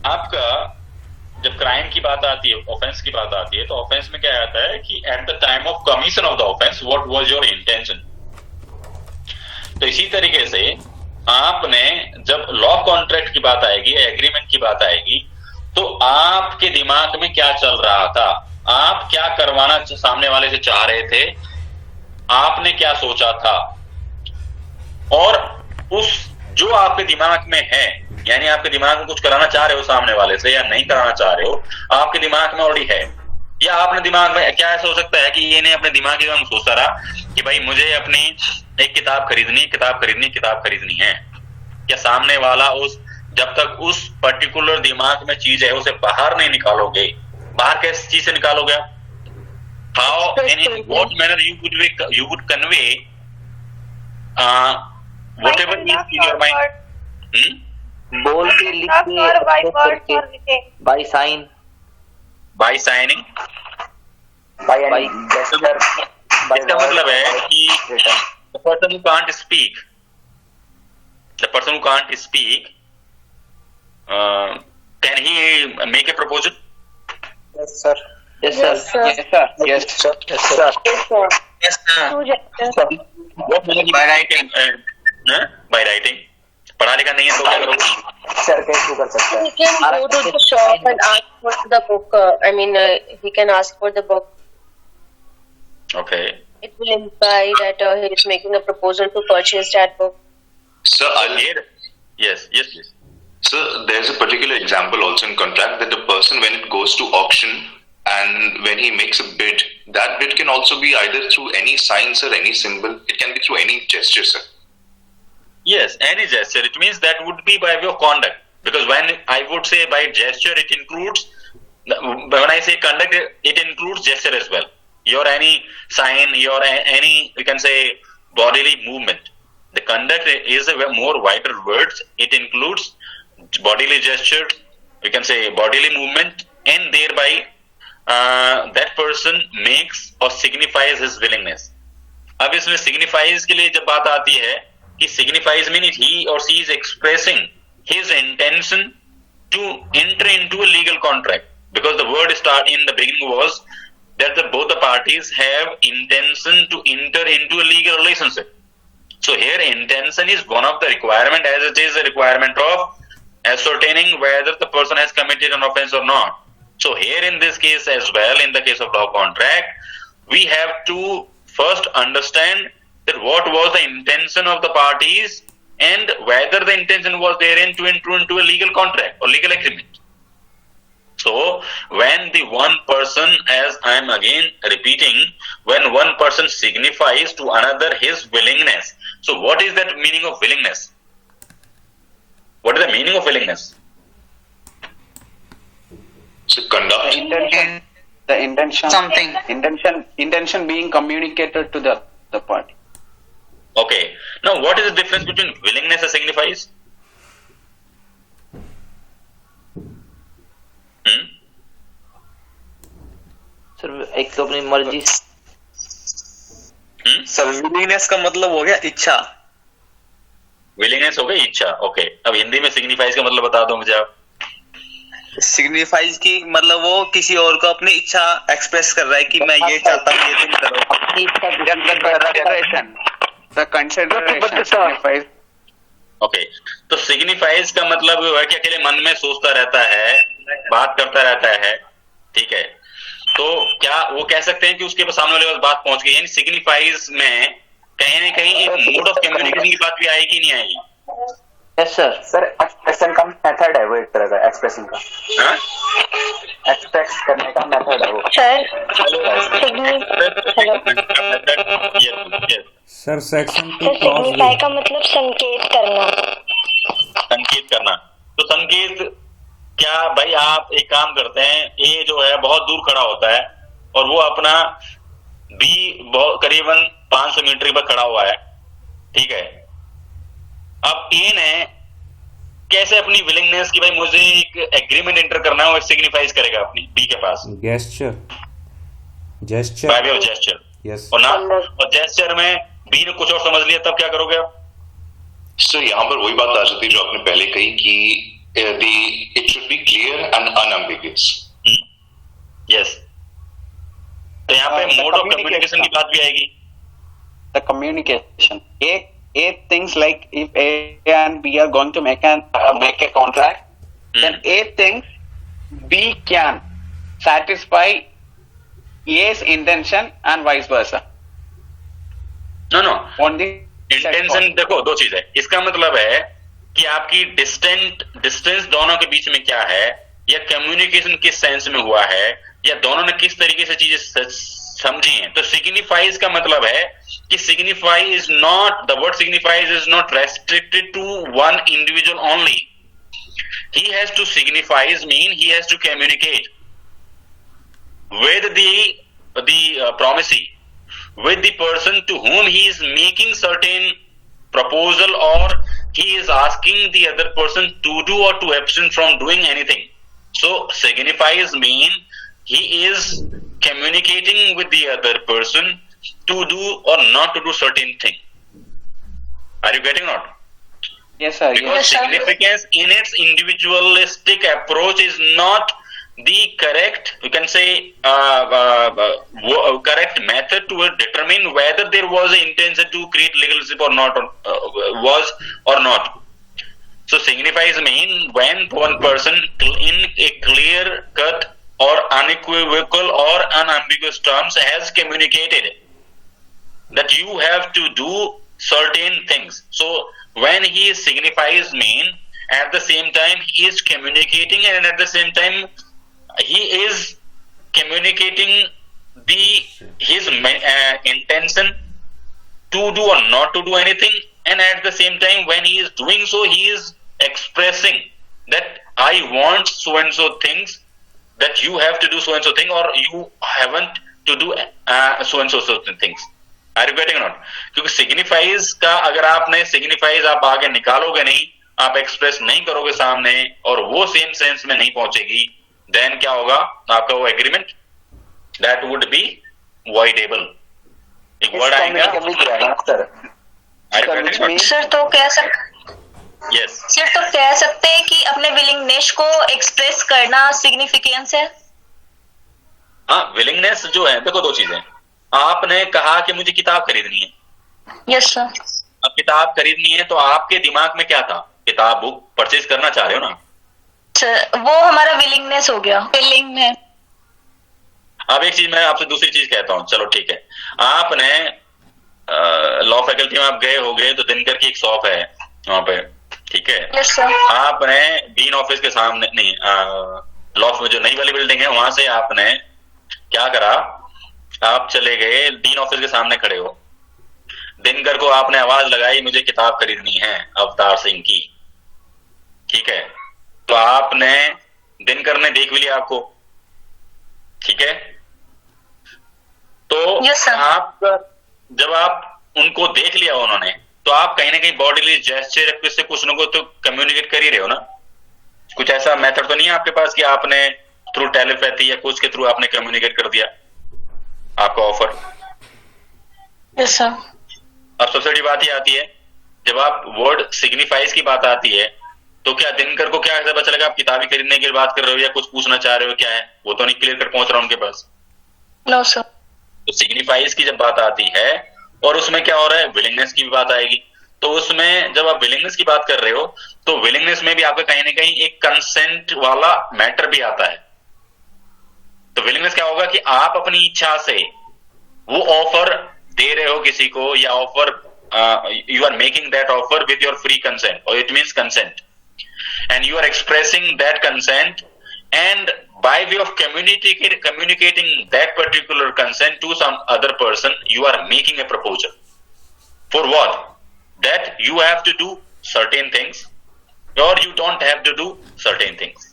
आपका जब क्राइम की बात आती है, ऑफेंस की बात आती है, तो ऑफेंस में क्या आता है कि at the time of commission of the offence what was your intention. तो इसी तरीके से आपने जब लॉ कॉन्ट्रैक्ट की बात आएगी, एग्रीमेंट की बात आएगी, तो आपके दिमाग में क्या चल रहा था, आप क्या करवाना सामने वाले से चाह रहे थे, आपने क्या सोचा था, और उस जो आपके दिमाग में है, यानी आपके दिमाग में कुछ कराना चाह रहे हो सामने वाले से या नहीं कराना चाह रहे हो, आपके दिमाग में ऑलरेडी है। या आपने दिमाग में क्या ऐसा हो सकता है कि ये ने अपने दिमाग में सोचता रहा कि भाई मुझे अपनी एक किताब खरीदनी है, क्या सामने वाला उस जब तक उस पर्टिकुलर दिमाग में चीज है उसे बाहर नहीं निकालोगे, बाहर कैसी चीज से निकालोगे, how in what manner you would convey whatever is in your mind, बोल के लिख के by sign, by signing, by gesture. इसका मतलब है कि the person who can't speak, can he make a proposal? Yes sir. What by writing? By writing. पढ़ा लिखा नहीं है तो क्या करोगे? सर कैसे कर सकते हैं? He can go to the shop and ask for the book. He can ask for the book. Okay. It will imply that he is making a proposal to purchase that book. So Yes, please. So there's a particular example also in contract that the person, when it goes to auction and when he makes a bid, that bid can also be either through any signs or any symbol. It can be through any gesture, sir. Yes, any gesture. It means that would be by way of conduct. Because when I would say by gesture, it includes, when I say conduct, it includes gesture as well. Your any sign, your any, you can say bodily movement. The conduct is a more wider words. It includes bodily gesture, you can say bodily movement, and thereby that person makes or signifies his willingness. अब इसमें signifies के लिए जब बात आती है कि signifies means he or she is expressing his intention to enter into a legal contract, because the word start in the beginning was that both the parties have intention to enter into a legal relationship. So here intention is one of the requirement, as it is a requirement of ascertaining whether the person has committed an offense or not. So here in this case as well, in the case of law contract, we have to first understand that what was the intention of the parties and whether the intention was therein to enter into a legal contract or legal agreement. So when the one person, as I am again repeating, when one person signifies to another his willingness. So what is that meaning of willingness? What is the meaning of willingness? So conduct. The intention. Something. Intention being communicated to the party. Okay. Now what is the difference between willingness and signifies? Sir एक तो अपनी मर्जी। Sir willingness का मतलब हो गया इच्छा। Willingness हो गई इच्छा। ओके, अब हिंदी में सिग्निफाइज का मतलब बता दो मुझे आप। सिग्निफाइज की मतलब वो किसी और को अपनी इच्छा एक्सप्रेस कर रहा है कि मैं ये चाहता हूँ, ये तुम करो। अपनी इच्छा। ओके, तो सिग्निफाइज का मतलब है कि अकेले मन में सोचता रहता है, बात करता रहता है, ठीक है। तो क्या वो कह सकते हैं कि उसके सामने वाले बात पहुंच गई, यानी सिग्निफाइज में कहीं ना कहीं एक मोड ऑफ कम्युनिकेशन की बात भी आएगी नहीं आएगी? Yes sir. सर एक्सप्रेशन का मेथड है वो, एक तरह का एक्सप्रेशन का, एक्सप्रेस करने का मेथड है वो। सर सेक्शन 2 सिग्निफाई का मतलब संकेत करना। संकेत करना, तो संकेत क्या भाई, आप एक काम करते हैं, ए जो है बहुत दूर खड़ा होता है और वो अपना बी करीबन 500 मीटर पर खड़ा हुआ है, ठीक है। अब ए ने कैसे अपनी विलिंगनेस की भाई मुझे एक एग्रीमेंट एंटर करना है, वो सिग्निफाइज करेगा अपनी बी के पास। Gesture by way of gesture. Yes. और ना, और जेस्चर में बी ने कुछ और समझ लिया, तब क्या करोगे आप? सो यहाँ पर वही बात आ जाती है जो आपने पहले कही कि it should be clear and unambiguous. Yes, तो यहाँ पे मोड ऑफ कम्युनिकेशन की बात भी आएगी. The communication. A thinks like if A and B are going to make a contract, then A thinks B can satisfy A's intention and vice versa. No On the intention देखो, दो चीज है. इसका मतलब है कि आपकी डिस्टेंस दोनों के बीच में क्या है, या कम्युनिकेशन किस सेंस में हुआ है, या दोनों ने किस तरीके से चीजें समझी हैं. तो सिग्निफाइज का मतलब है कि signify is not, the word signifies is not restricted to one individual only. He has to signifies mean he has to communicate with the promisee, with the person to whom he is making certain proposal, or he is asking the other person to do or to abstain from doing anything. So signifies mean he is communicating with the other person to do or not to do certain thing. Are you getting or not? yes sir. Because Yes, sir. significance in its individualistic approach is not the correct, you can say, correct method to determine whether there was an intention to create legalship or not, was or not. So signifies mean when one person in a clear cut or unequivocal or unambiguous terms has communicated that you have to do certain things. So when he signifies mean, at the same time he is communicating, and at the same time he is communicating his intention to do or not to do anything, and at the same time when he is doing so, he is expressing that I want so and so things, that you have to do so and so thing, or you haven't to do so and so certain things. Are you getting or not? क्योंकि signifies का अगर आपने signifies आप आगे निकालोगे नहीं, आप express नहीं करोगे सामने, और वो सेम सेंस में नहीं पहुंचेगी, देन क्या होगा आपका वो agreement, that would B voidable. एक वर्ड आएगा सर तो कह यस. सर तो कह सकते हैं कि अपने विलिंगनेस को एक्सप्रेस करना सिग्निफिकेंस है. हाँ, विलिंगनेस जो है, देखो दो चीजें. आपने कहा कि मुझे किताब खरीदनी है. Yes sir. अब किताब खरीदनी है तो आपके दिमाग में क्या था, किताब बुक परचेज करना चाह रहे हो ना. सर वो हमारा विलिंगनेस हो गया. विलिंगनेस. अब एक चीज मैं आपसे दूसरी चीज कहता हूँ, चलो ठीक है. आपने लॉ फैकल्टी में आप गए होगे तो दिनकर की एक शॉप है वहां पे, ठीक है. Yes sir. आपने डीन ऑफिस के सामने नहीं, लॉ में जो नई वाली बिल्डिंग है वहां से आपने क्या करा, आप चले गए डीन ऑफिस के सामने खड़े हो. दिनकर को आपने आवाज लगाई, मुझे किताब खरीदनी है अवतार सिंह की, ठीक है. तो आपने, दिनकर ने देख भी लिया आपको, ठीक है. तो Yes, sir. आप जब आप उनको देख लिया उन्होंने, तो आप कहीं ना कहीं बॉडी जेस्चर से कुछ न कुछ तो कम्युनिकेट कर ही रहे हो ना. कुछ ऐसा मेथड तो नहीं है आपके पास कि आपने थ्रू टेलीपैथी या कुछ के थ्रू आपने कम्युनिकेट कर दिया आपका ऑफर. Yes sir. अब सबसे बड़ी बात ये आती है, जब आप वर्ड सिग्निफाइज की बात आती है, तो क्या दिनकर को क्या पता चलेगा आप किताबें खरीदने की बात कर रहे हो या कुछ पूछना चाह रहे हो, क्या है वो तो नहीं क्लियर कट पहुंच रहा उनके पास. No sir. तो सिग्निफाइज की जब बात आती है, और उसमें क्या हो रहा है, विलिंगनेस की भी बात आएगी. तो उसमें जब आप विलिंगनेस की बात कर रहे हो, तो विलिंगनेस में भी आपका कहीं ना कहीं एक कंसेंट वाला मैटर भी आता है. तो विलिंगनेस क्या होगा कि आप अपनी इच्छा से वो ऑफर दे रहे हो किसी को, या offer you are making that offer with your free consent, और it means consent, and you are expressing that consent, and by way of communicating that particular consent to some other person, you are making a proposal. For what? That you have to do certain things, or you don't have to do certain things.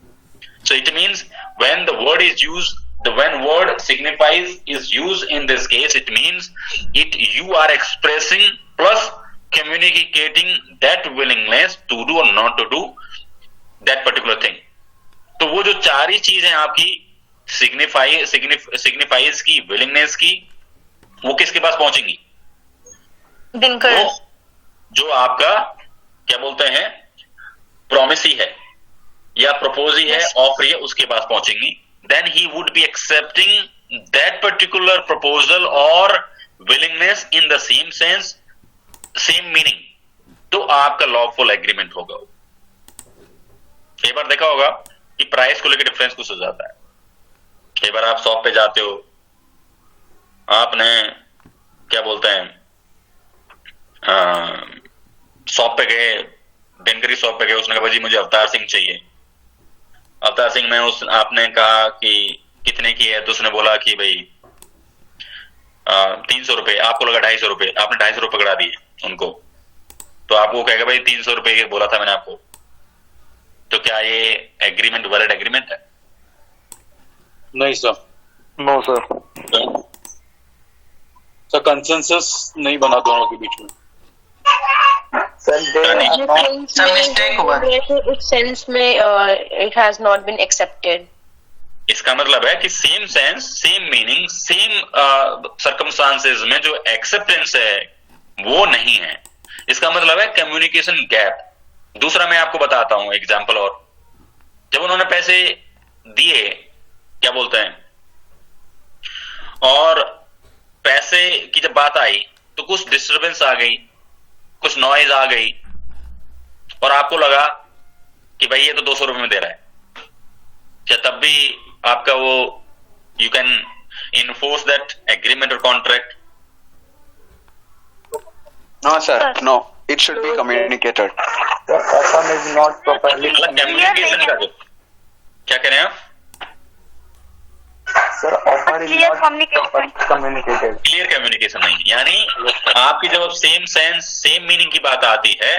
So it means when the word is used, when word signifies is used in this case, it means you are expressing plus communicating that willingness to do or not to do that particular thing. तो वो जो चार ही चीज है आपकी, signifies की, willingness की, वो किसके पास पहुंचेंगी, दिनकर. जो आपका क्या बोलते हैं प्रॉमिसी है, या प्रपोज ही है, ऑफर ही है, उसके पास पहुंचेंगी, then he would be accepting that particular proposal और willingness in the same sense, same meaning, तो आपका लॉफुल एग्रीमेंट होगा। कई बार देखा होगा कि प्राइस को लेकर डिफरेंस कुछ हो जाता है। कई बार आप शॉप पे जाते हो, आपने क्या बोलते हैं शॉप पे गए, दिनकर की शॉप पे गए, उसने कहा भाई जी मुझे अवतार सिंह चाहिए। अवतार सिंह में उस आपने कहा कि कितने की है, तो उसने बोला कि भाई 300 रुपए, आपको लगा 250 रुपए, आपने 250 रुपए पकड़ा दिए उनको, तो आपको कहेगा भाई 300 रुपए के बोला था मैंने आपको। तो क्या ये एग्रीमेंट वैलिड एग्रीमेंट है? नहीं sir, no sir, sir consensus नहीं बना दोनों के बीच में। मिस्टेक हुआ उस सेंस में, it has not been accepted. इसका मतलब है कि same sense, same meaning, same circumstances में जो एक्सेप्टेंस है वो नहीं है। इसका मतलब है कम्युनिकेशन गैप। दूसरा मैं आपको बताता हूं एग्जांपल और, जब उन्होंने पैसे दिए, क्या बोलते हैं, और पैसे की जब बात आई तो कुछ डिस्टरबेंस आ गई, कुछ नॉइज आ गई, और आपको लगा कि भाई ये तो 200 रुपए में दे रहा है, क्या तब भी आपका वो you can enforce that agreement और contract? No, sir. No. It should be communicated. Assam is not properly communication का जो, क्या कह रहे हैं आप? sir, offer is Clear not communication. properly communicated. Clear communication नहीं, यानी आपकी जब सेम सेंस, सेम मीनिंग की बात आती है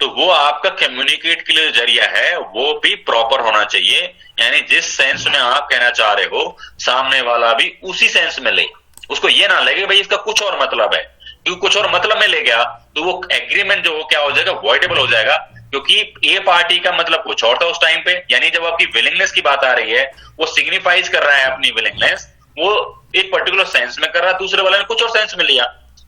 तो वो आपका कम्युनिकेट के लिए जरिया है, वो भी प्रॉपर होना चाहिए। यानी जिस सेंस में आप कहना चाह रहे हो, सामने वाला भी उसी सेंस में ले, उसको ये ना लगे भाई इसका कुछ और मतलब है, क्योंकि कुछ और मतलब में ले गया तो वो एग्रीमेंट जो क्या हो जाएगा, वॉइडेबल हो जाएगा, क्योंकि ए पार्टी का मतलब कुछ और था उस टाइम पे। यानी जब आपकी विलिंगनेस की बात आ रही है, वो सिग्निफाइज कर रहा है अपनी विलिंगनेस, वो एक पर्टिकुलर सेंस में कर रहा है, दूसरे वाले ने कुछ और सेंस में लिया,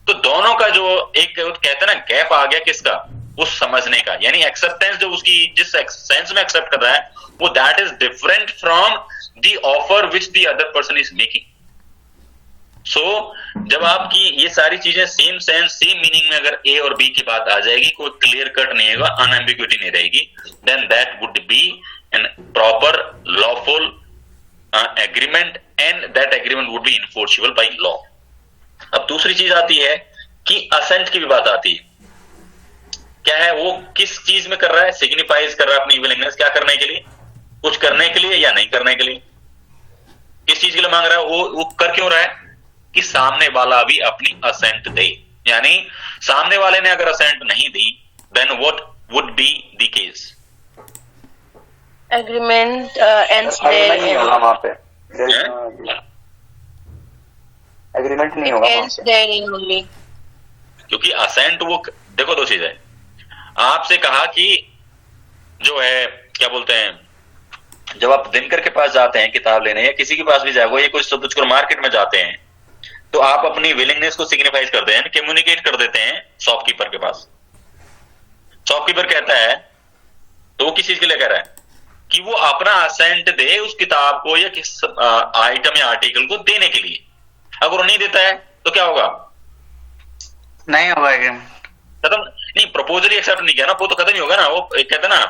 तो दोनों का जो एक कहते हैं ना गैप आ गया, किसका, उस समझने का। यानी एक्सेप्टेंस जो उसकी जिस सेंस में एक्सेप्ट कर रहा है वो that is different from the offer which the other person is making. So जब आपकी ये सारी चीजें सेम सेंस, सेम मीनिंग में अगर ए और बी की बात आ जाएगी, कोई क्लियर कट नहीं होगा, अनएम्बिग्यूटी नहीं रहेगी, then that would be an proper lawful agreement and that agreement would be enforceable by law. अब दूसरी चीज आती है कि असेंट की भी बात आती है। क्या है वो, किस चीज में कर रहा है, सिग्निफाइज कर रहा है अपनी विलिंगनेस, क्या करने के लिए, कुछ करने के लिए या नहीं करने के लिए, किस चीज के लिए मांग रहा है, वो कर क्यों रहा है, कि सामने वाला भी अपनी असेंट दे। यानी सामने वाले ने अगर असेंट नहीं दी, then what would be the case? Agreement ends Agreement नहीं होगा there. वहाँ पे, एग्रीमेंट नहीं होगा वहाँ Ends पे। there only. क्योंकि असेंट वो, देखो दो चीज है, आपसे कहा कि जो है क्या बोलते हैं, जब आप दिनकर के पास जाते हैं किताब लेने, या किसी के पास भी जाएगा, ये कुछ कुछ मार्केट में जाते हैं, तो आप अपनी विलिंगनेस को सिग्निफाइज करते हैं, कम्युनिकेट कर देते हैं शॉपकीपर के पास। शॉपकीपर कहता है, तो वो किस चीज के लिए कह रहा है, कि वो अपना असेंट दे उस किताब को या किस आइटम या आर्टिकल को देने के लिए। अगर वो नहीं देता है तो क्या होगा, नहीं होगा एग्रीमेंट, खत्म। नहीं, प्रपोजल एक्सेप्ट नहीं किया ना, वो तो खत्म ही होगा ना। वो कहते ना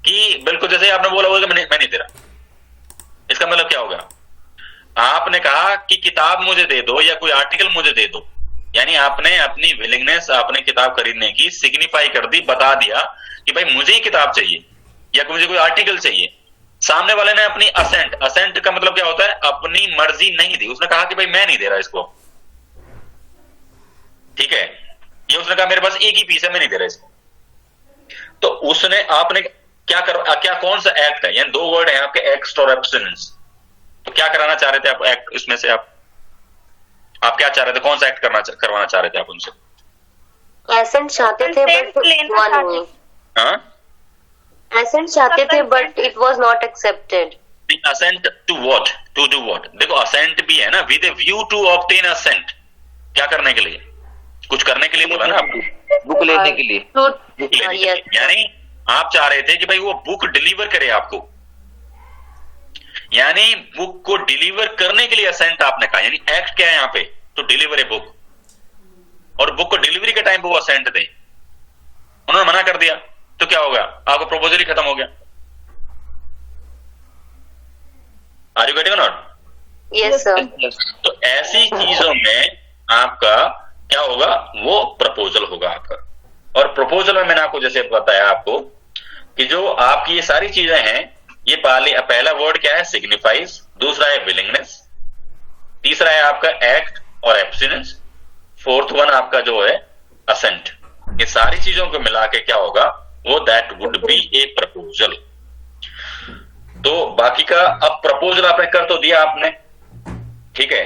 कि बिल्कुल जैसे आपने बोला होगा मैं नहीं दे रहा, इसका मतलब क्या होगा, आपने कहा कि किताब मुझे दे दो या कोई आर्टिकल मुझे दे दो, यानी आपने अपनी विलिंगनेस, आपने किताब खरीदने की सिग्निफाई कर दी, बता दिया कि भाई मुझे ही किताब चाहिए या मुझे कोई आर्टिकल चाहिए। सामने वाले ने अपनी असेंट, असेंट का मतलब क्या होता है, अपनी मर्जी नहीं दी, उसने कहा कि भाई मैं नहीं दे रहा इसको, ठीक है, ये उसने कहा मेरे पास एक ही पीस है, मैं नहीं दे रहा इसको। तो उसने, आपने क्या कौन सा एक्ट है, यानी दो वर्ड है आपके, एक्ट और एब्स्टिनेंस। तो क्या कराना चाह रहे थे आप एक्ट, इसमें से आप क्या चाह रहे थे, कौन सा एक्ट करवाना चाह रहे थे आप उनसे? Assent चाहते थे but हुआ नहीं. हाँ, Assent चाहते थे but it was not accepted. assent to what, to do what? देखो assent भी है ना, with a view to obtain assent, क्या करने के लिए, कुछ करने के लिए बोला ना आपको, बुक लेने के लिए, बुक लेने के लिए। यानी आप चाह रहे थे कि भाई वो बुक डिलीवर करे आपको, यानी बुक को डिलीवर करने के लिए असेंट आपने कहा, यानी एक्ट क्या है यहाँ पे, टू डिलीवर ए बुक, और बुक को डिलीवरी के टाइम पे वो असेंट दे, उन्होंने मना कर दिया, तो क्या होगा, आपका प्रपोजल ही खत्म हो गया। आर यू गेटिंग और नॉट? Yes, sir. तो ऐसी चीजों में आपका क्या होगा, वो प्रपोजल होगा आपका। और प्रपोजल में मैंने आपको जैसे बताया आपको कि जो आपकी ये सारी चीजें हैं, ये पहला वर्ड क्या है, सिग्निफाइज, दूसरा है विलिंगनेस, तीसरा है आपका एक्ट और एब्स्टिनेंस, फोर्थ वन आपका जो है असेंट। ये सारी चीजों को मिला के क्या होगा, वो that would be A proposal. तो बाकी का अब प्रपोजल आपने कर तो दिया आपने, ठीक है।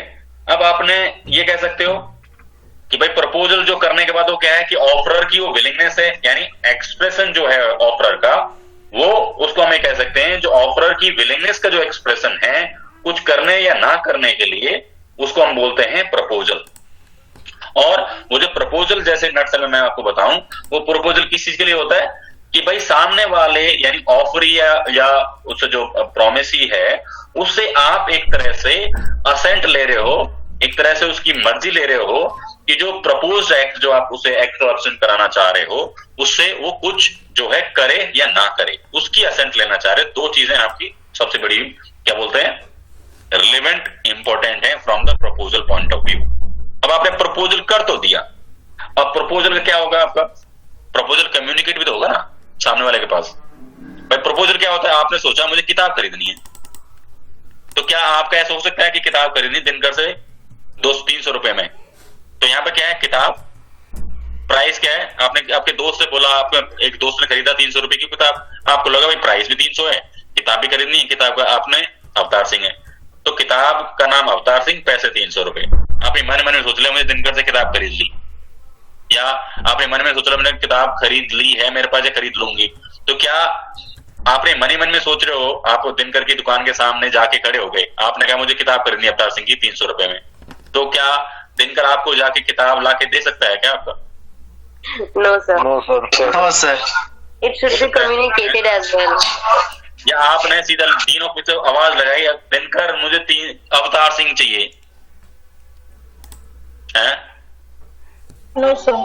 अब आपने ये कह सकते हो कि भाई प्रपोजल जो करने के बाद वो क्या है कि ऑफरर की वो विलिंगनेस है, यानी एक्सप्रेशन जो है ऑफरर का, वो उसको हम ये कह सकते हैं, जो ऑफरर की विलिंगनेस का जो एक्सप्रेशन है कुछ करने या ना करने के लिए, उसको हम बोलते हैं प्रपोजल। और वो जो प्रपोजल जैसे नटसेल में मैं आपको बताऊं, वो प्रपोजल किस चीज के लिए होता है कि भाई सामने वाले यानी ऑफरी या उससे जो प्रॉमिसी है, उससे आप एक तरह से असेंट ले रहे हो, एक तरह से उसकी मर्जी ले रहे हो कि जो प्रपोज एक्ट, जो आप उसे एक्ट ऑप्शन कराना चाह रहे हो, उससे वो कुछ जो है करे या ना करे, उसकी असेंट लेना चाह रहे हो। दो चीजें आपकी सबसे बड़ी क्या बोलते हैं, रिलेवेंट इंपॉर्टेंट है from the proposal point of view. अब आपने प्रपोजल कर तो दिया, अब प्रपोजल का क्या होगा, आपका प्रपोजल कम्युनिकेट भी तो होगा ना सामने वाले के पास। भाई प्रपोजल क्या होता है, आपने सोचा मुझे किताब खरीदनी है, तो क्या आपका ऐसा हो सकता है कि किताब खरीदनी दिनकर से 200-300 रुपए में, तो यहाँ पे क्या है, किताब प्राइस क्या है, आपने आपके दोस्त से बोला, आपका एक दोस्त ने खरीदा 300 रुपए की किताब, आपको लगा भाई प्राइस भी 300 है, किताब भी खरीदनी है, किताब का आपने अवतार सिंह है, तो किताब का नाम अवतार सिंह, पैसे 300 रुपए। आपने मन में सोच लिया मुझे दिनकर से किताब खरीद ली, या आपने मन में सोच लिया मैंने किताब खरीद ली है, मेरे पास खरीद लूंगी, तो क्या आपने मन में सोच रहे हो, आप दिनकर की दुकान के सामने जाके खड़े हो गए, आपने कहा मुझे किताब खरीदनी है अवतार सिंह की 300 रुपए में, तो क्या दिनकर आपको जाके किताब ला के दे सकता है क्या आपका? No, sir. No, sir. No sir. It should be communicated as well. या आपने सीधा तीनों पे आवाज लगाई, दिनकर मुझे अवतार सिंह चाहिए है? No, sir.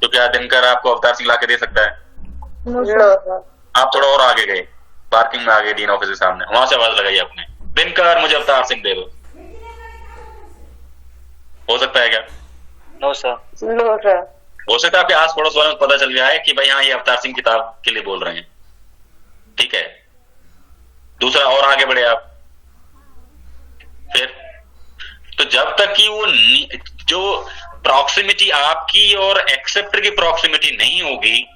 तो क्या दिनकर आपको अवतार सिंह ला के दे सकता है? No, No, sir. sir. आप थोड़ा और आगे गए, पार्किंग में आ गए डीन ऑफिस के सामने, वहां से आवाज लगाई आपने, दिनकर मुझे अवतार सिंह दे दो, हो सकता है क्या? No, sir. No, sir. हो सकता है आपके आस पड़ोस वालों को पता चल गया है कि भाई हाँ ये अवतार सिंह किताब के लिए बोल रहे हैं, ठीक है। दूसरा और आगे बढ़े आप, फिर तो जब तक कि वो जो प्रॉक्सिमिटी आपकी और एक्सेप्टर की प्रॉक्सिमिटी नहीं होगी,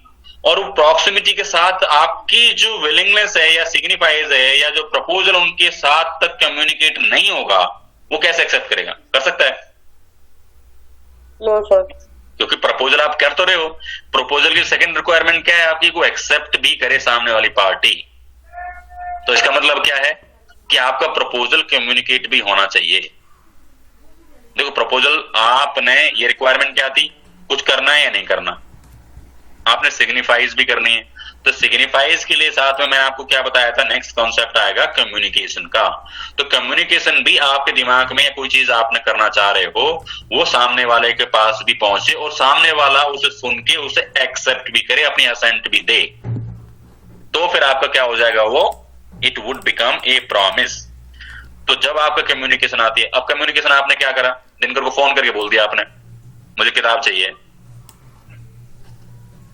और वो प्रॉक्सिमिटी के साथ आपकी जो विलिंगनेस है या सिग्निफाइज है या जो प्रपोजल उनके साथ तक कम्युनिकेट नहीं होगा, वो कैसे एक्सेप्ट करेगा? कर सकता है? No, sir. क्योंकि प्रपोजल आप कर तो रहे हो, प्रपोजल की सेकंड रिक्वायरमेंट क्या है आपकी, को एक्सेप्ट भी करे सामने वाली पार्टी। तो इसका मतलब क्या है कि आपका प्रपोजल कम्युनिकेट भी होना चाहिए। देखो प्रपोजल आपने ये रिक्वायरमेंट क्या थी, कुछ करना है या नहीं करना, आपने सिग्निफाइज भी करनी है, तो सिग्निफाइज के लिए साथ में मैंने आपको क्या बताया था, नेक्स्ट कॉन्सेप्ट आएगा कम्युनिकेशन का। तो कम्युनिकेशन भी आपके दिमाग में कोई चीज आपने करना चाह रहे हो, वो सामने वाले के पास भी पहुंचे और सामने वाला उसे सुन के उसे एक्सेप्ट भी करे, अपनी असेंट भी दे, तो फिर आपका क्या हो जाएगा, वो it would become a promise. तो जब आपका कम्युनिकेशन आती है, अब कम्युनिकेशन आपने क्या करा, दिनकर को फोन करके बोल दिया आपने मुझे किताब चाहिए,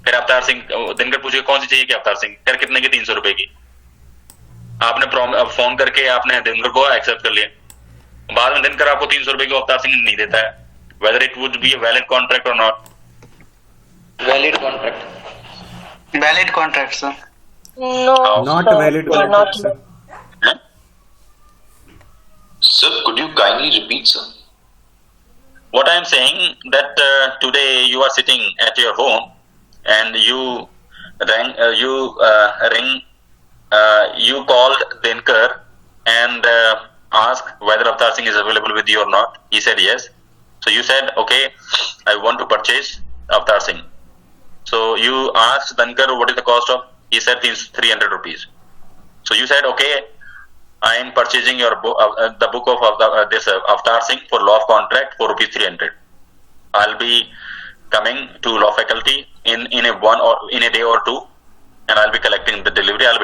फिर अवतार सिंह, दिनकर पूछे कौन सी चाहिए कि अवतार सिंह, फिर कितने की, 300 रुपए की। आपने फोन करके आपने दिनकर को एक्सेप्ट कर लिया, बाद में दिनकर आपको 300 रुपए की अवतार सिंह नहीं देता है, whether it would be a valid contract और नॉट? Valid contract. Valid contract sir. No, Not sir. valid Not contract, sir. Sir, could you kindly repeat, sir? What I am saying that today you are sitting at your home and you called Dinkar and asked whether Avtar Singh is available with you or not. He said yes. So you said, okay, I want to purchase Avtar Singh. So you asked Dinkar what is the cost of? He said 300 rupees. So you said, okay, I am purchasing your the book of this Avatar Singh for law of contract for rupees 300. I'll be coming to law faculty in a day or two, and I'll be collecting the delivery. I'll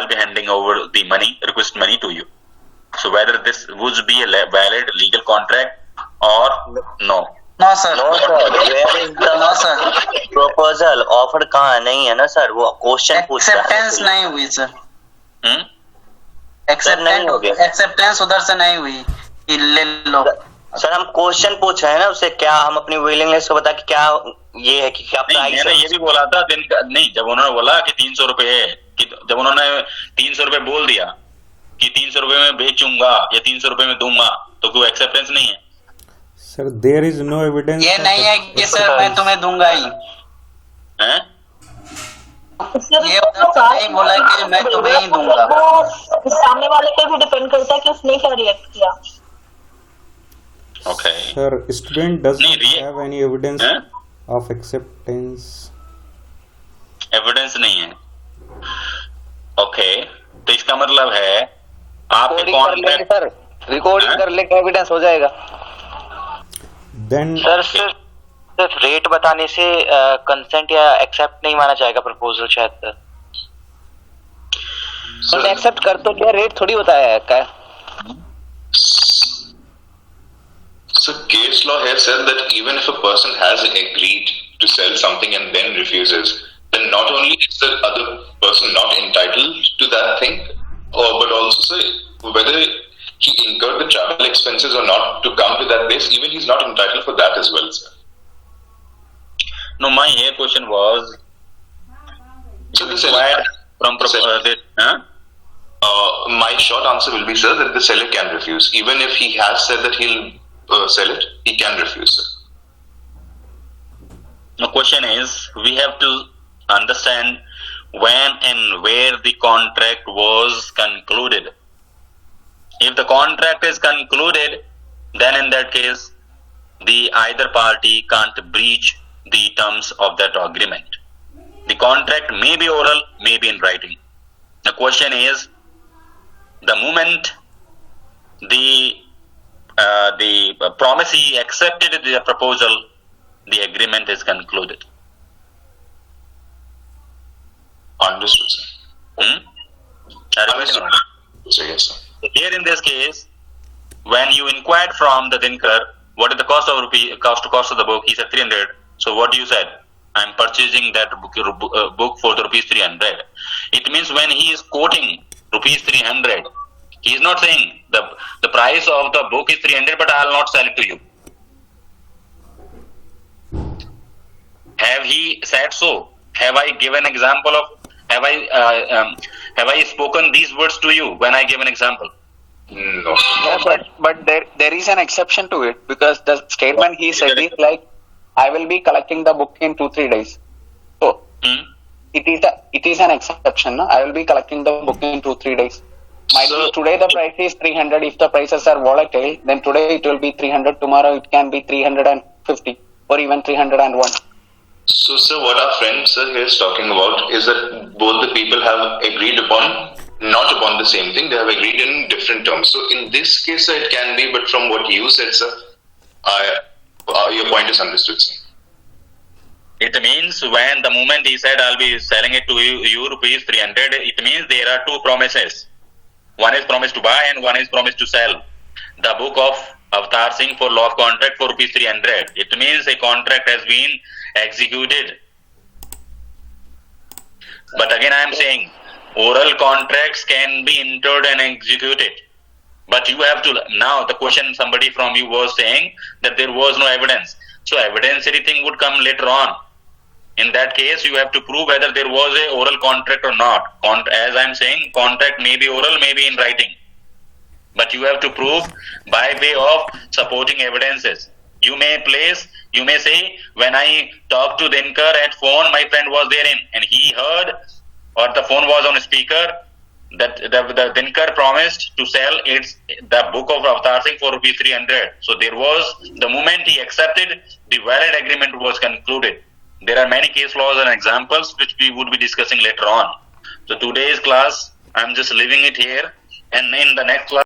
be handing over the money, request money to you. So whether this would be a valid legal contract or no. No sir where is the no sir proposal offer कहाँ नहीं है ना sir, वो question पूछ रहा है। Acceptance नहीं हुई सर। एक्सेप्टेंस उधर से नहीं हुई कि ले लो सर। हम क्वेश्चन पूछ रहे हैं ना उससे, क्या हम अपनी विलिंगनेस को बता कि क्या ये है कि क्या प्राइस मैंने ये भी बोला था दिन का नहीं, जब उन्होंने बोला कि 300 रुपए है, कि जब उन्होंने 300 रुपए बोल दिया कि 300 रुपए में बेचूंगा या 300 रुपए में दूंगा, तो कोई एक्सेप्टेंस नहीं है sir. There is no evidence. ये नहीं है कि सर मैं तुम्हें दूंगा ही हैं? ये नहीं बोला कि मैं तुम्हें ही दूंगा। सामने वाले पे भी डिपेंड करता है कि उसने क्या रिएक्ट किया। Okay. Sir, student does not have any evidence of acceptance. Evidence नहीं है। Okay. तो इसका मतलब है आप सर रिकॉर्डिंग कर ले का एविडेंस हो जाएगा। Then सर सिर्फ रेट बताने से कंसेंट या एक्सेप्ट नहीं माना जाएगा प्रपोजल शायद। सर एक्सेप्ट कर तो क्या, रेट थोड़ी बताया है क्या? So case law has said that even if a person has agreed to sell something and then refuses, then not only is the other person not entitled to that thing, but also whether he incurred the travel expenses or not to come to that place, even he's not entitled for that as well, sir. No, my here question was, so the seller from my short answer will be, sir, that the seller can refuse. Even if he has said that he'll sell it, he can refuse, sir. The question is, we have to understand when and where the contract was concluded. If the contract is concluded, then in that case, the either party can't breach the terms of that agreement. The contract may be oral, may be in writing. The question is, the moment the promisee accepted the proposal, the agreement is concluded. Understood, sir. Understood. So, yes, sir. So here in this case, when you inquired from the thinker, what is the cost of the book? He said 300. So what you said? I'm purchasing that book for the rupees 300. It means when he is quoting rupees 300, he is not saying the price of the book is 300, but I'll not sell it to you. Have he said so? Have I given example of? Have I spoken these words to you when I give an example? No. Yeah, but there is an exception to it, because the statement he said is like, I will be collecting the book in 2-3 days. So it is an exception. No? I will be collecting the book in 2-3 days. Might be today the price is 300. If the prices are volatile, then today it will be 300. Tomorrow it can be 350 or even 301. So, sir, what our friend sir here is talking about is that both the people have agreed upon, not upon the same thing. They have agreed in different terms. So, in this case, sir, it can be. But from what you said, sir, your point is understood, sir. It means when the moment he said I'll be selling it to you rupees 300, it means there are two promises. One is promise to buy and one is promise to sell. The book of Avatar Singh for law of contract for rupees 300. It means a contract has been executed. But again I am saying, oral contracts can be entered and executed. But you have to, now the question somebody from you was saying that there was no evidence. So evidence anything would come later on. In that case, you have to prove whether there was a oral contract or not. As I am saying, contract may be oral, may be in writing. But you have to prove by way of supporting evidences. You may say, when I talked to Dinkar at phone, my friend was therein, and he heard, or the phone was on speaker, that the Dinkar promised to sell the book of Avatar Singh for rupees 300. So there was, the moment he accepted, the valid agreement was concluded. There are many case laws and examples which we would be discussing later on. So today's class, I'm just leaving it here. and in the next class